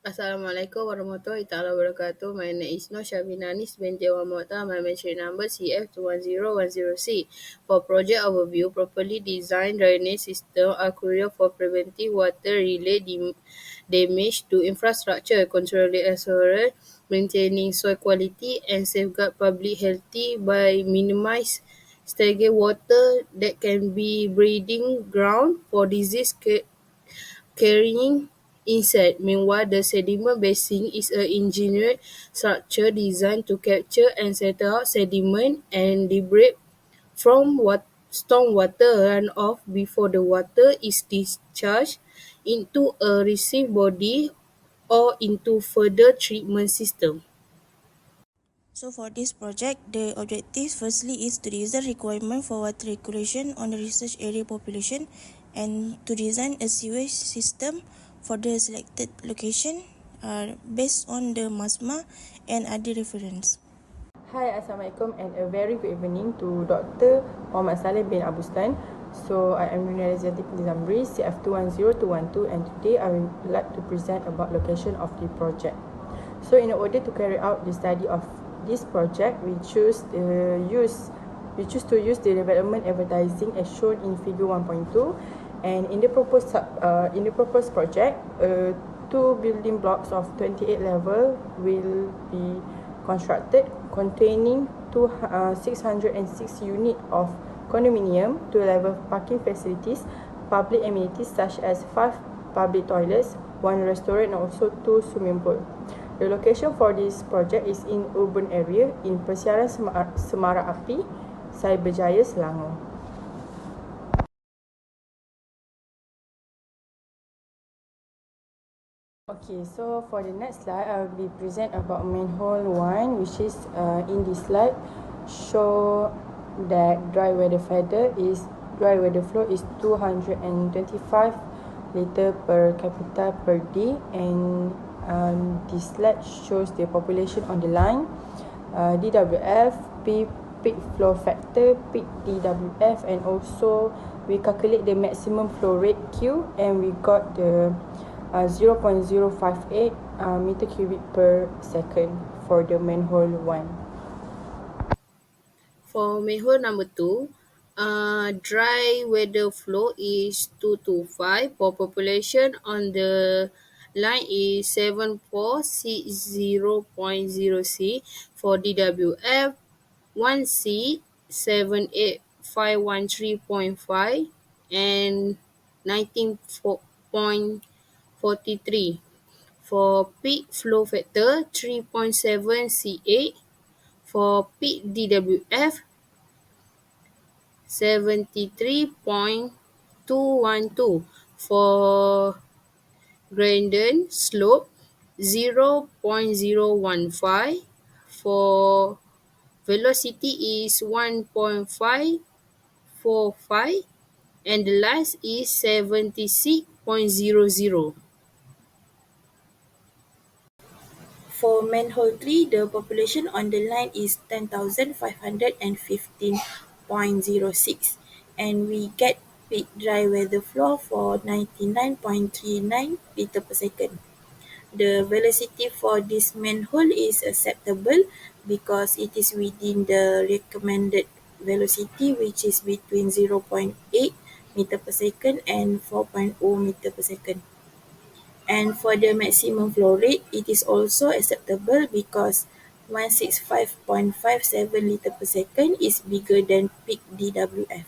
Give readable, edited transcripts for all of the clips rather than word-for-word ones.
Assalamualaikum warahmatullahi taala wabarakatuh. My name is Nur Syabinanis binti Wamota. My mention number CF21010C. For project overview, properly designed drainage system are crucial for preventing water-related damage to infrastructure, controlling assurance, maintaining soil quality, and safeguard public health by minimize stagnant water that can be breeding ground for disease carrying insect. Meanwhile, the sediment basin is an engineered structure designed to capture and settle out sediment and debris from stormwater runoff before the water is discharged into a receive body or into further treatment system. So for this project, the objectives firstly is to design requirement for water regulation on the research area population and to design a sewage system for the selected location based on the MASMA and other reference. Hi, Assalamualaikum and a very good evening to Dr. Muhammad Saleh bin Abustan. So I am Dunia Raziyati bin Zamri, CF210212, and today I would like to present about location of the project. So in order to carry out the study of this project, we choose to use the development advertising as shown in figure 1.2, and in the proposed project, two building blocks of 28 level will be constructed containing 606 unit of condominium, 2-level parking facilities, public amenities such as 5 public toilets, 1 restaurant and also 2 swimming pool. The location for this project is in urban area in Persiaran Semara Api, Cyberjaya, Selangor. Okay, so for the next slide, I will be present about manhole 1, which is in this slide show that dry weather flow is 225 liter per capita per day, and this slide shows the population on the line, DWF, peak flow factor, peak DWF, and also we calculate the maximum flow rate Q, and we got the 0.058 meter cubic per second for the manhole 1. For manhole number 2, dry weather flow is 225. For population on the line is 7460.0C. For DWF 1C 78513.5 and 19.43. For peak flow factor 3.7 C8. For peak DWF 73.212. For gradient slope 0.015. For velocity is 1.545, and the last is 76.00. For manhole 3, the population on the line is 10,515.06, and we get peak dry weather flow for 99.39 liter per second. The velocity for this manhole is acceptable because it is within the recommended velocity, which is between 0.8 meter per second and 4.0 meter per second. And for the maximum flow rate, it is also acceptable because 165.57 liter per second is bigger than peak DWF.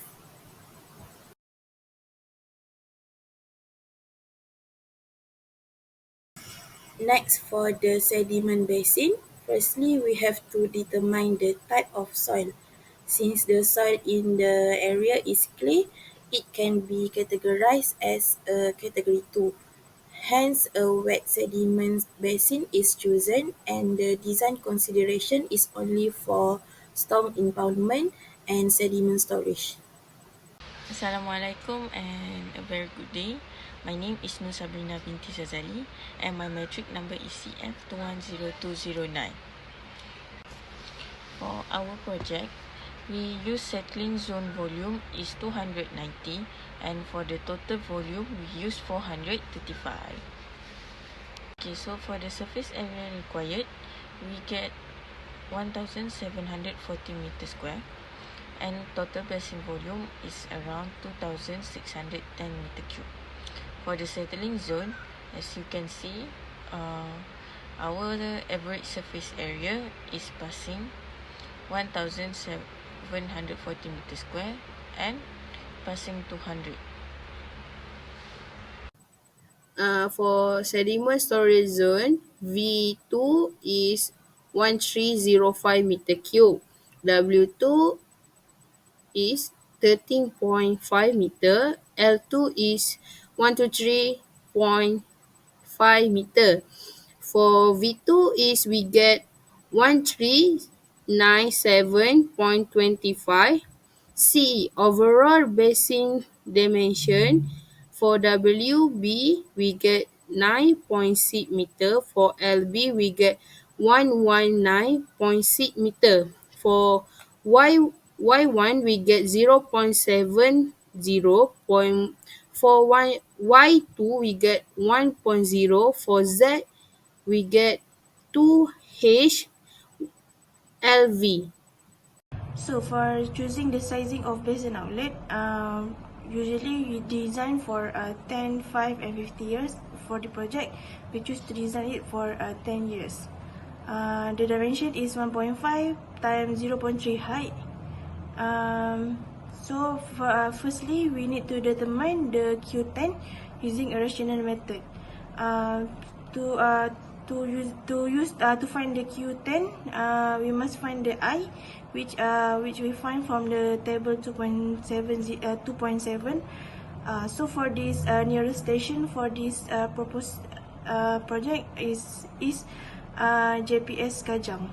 Next, for the sediment basin, firstly we have to determine the type of soil. Since the soil in the area is clay, it can be categorized as a category 2. Hence, a wet sediment basin is chosen, and the design consideration is only for storm impoundment and sediment storage. Assalamualaikum and a very good day. My name is Nur Sabrina binti Zazali and my metric number is CF210209. For our project, we use settling zone volume is 290, and for the total volume we use 435. Okay, so for the surface area required, we get 1,740 meters square, and total basin volume is around 2,610 meter cube. For the settling zone, as you can see, our average surface area is passing 1,740 meter square and passing 200. For sediment storage zone, V2 is 1305 meter cube. W2 is 13.5 meter. L2 is 123.5 meter. For V2 is we get 1397.25. C. Overall basin dimension. For WB, we get 9.6 meter. For LB, we get 119.6 meter. For Y1, we get 0.70. For Y2, we get 1.0. For Z, we get 2H LV. So for choosing the sizing of basin outlet, usually we design for 10, 5 and 50 years. For the project, we choose to design it for 10 years. The dimension is 1.5 times 0.3 height. So firstly, we need to determine the Q10 using a rational method. To find the Q10, we must find the I, which we find from the table 2.7. So for this nearest station for this proposed project is JPS Kajang.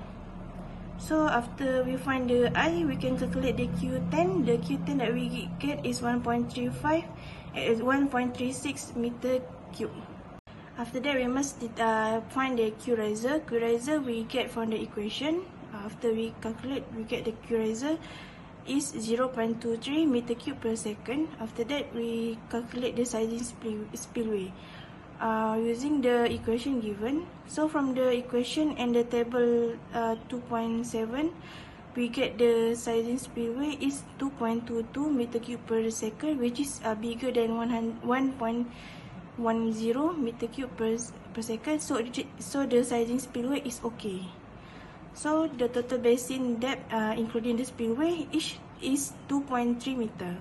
So after we find the I, we can calculate the Q10. The Q10 that we get is 1.36 meter cube. After that, we must find the Q riser. Q riser we get from the equation. After we calculate, we get the Q riser is 0.23 meter cube per second. After that, we calculate the sizing spillway using the equation given. So from the equation and the table 2.7, we get the sizing spillway is 2.22 meter cube per second, which is bigger than 1.10 meter cube per second. So the sizing spillway is okay. So the total basin depth, including the spillway, is 2.3 meter.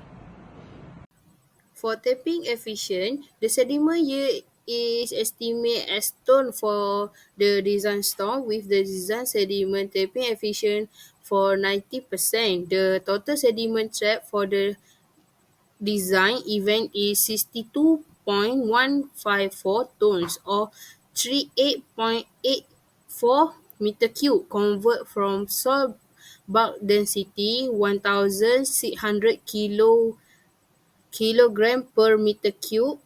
For tapping efficient, the sediment yield is estimated as ton for the design storm with the design sediment tapping efficient for 90%. The total sediment trap for the design event is 62.154 tons or 38.84 meter cube. Convert from soil bulk density 1,600 kilogram per meter cube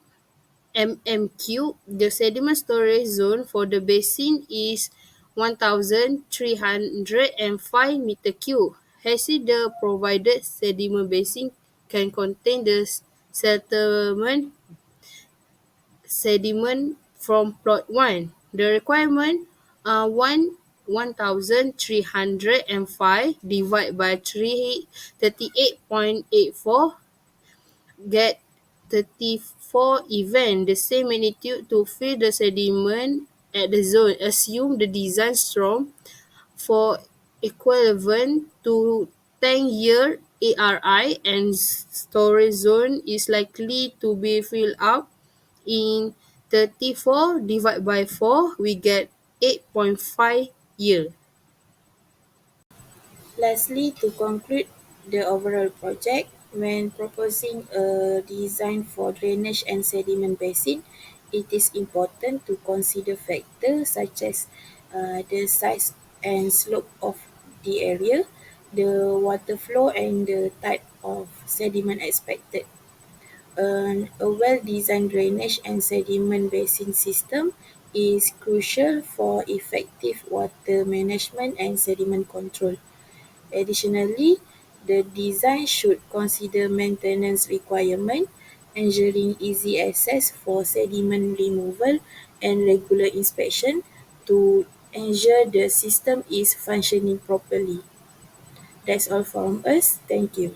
cube. The sediment storage zone for the basin is 1,305 meter cube. Hence, the provided sediment basin can contain the sediment from plot 1. The requirement are 1,305 divided by 38.84 get 34 event, the same magnitude to fill the sediment at the zone. Assume the design storm for equivalent to 10-year ARI and storage zone is likely to be filled up in 34 divided by 4, we get 8.5 year. Lastly, to conclude the overall project, when proposing a design for drainage and sediment basin, it is important to consider factors such as the size and slope of the area, the water flow and the type of sediment expected. A well-designed drainage and sediment basin system is crucial for effective water management and sediment control. Additionally, the design should consider maintenance requirements ensuring easy access for sediment removal and regular inspection to ensure the system is functioning properly. That's all from us. Thank you.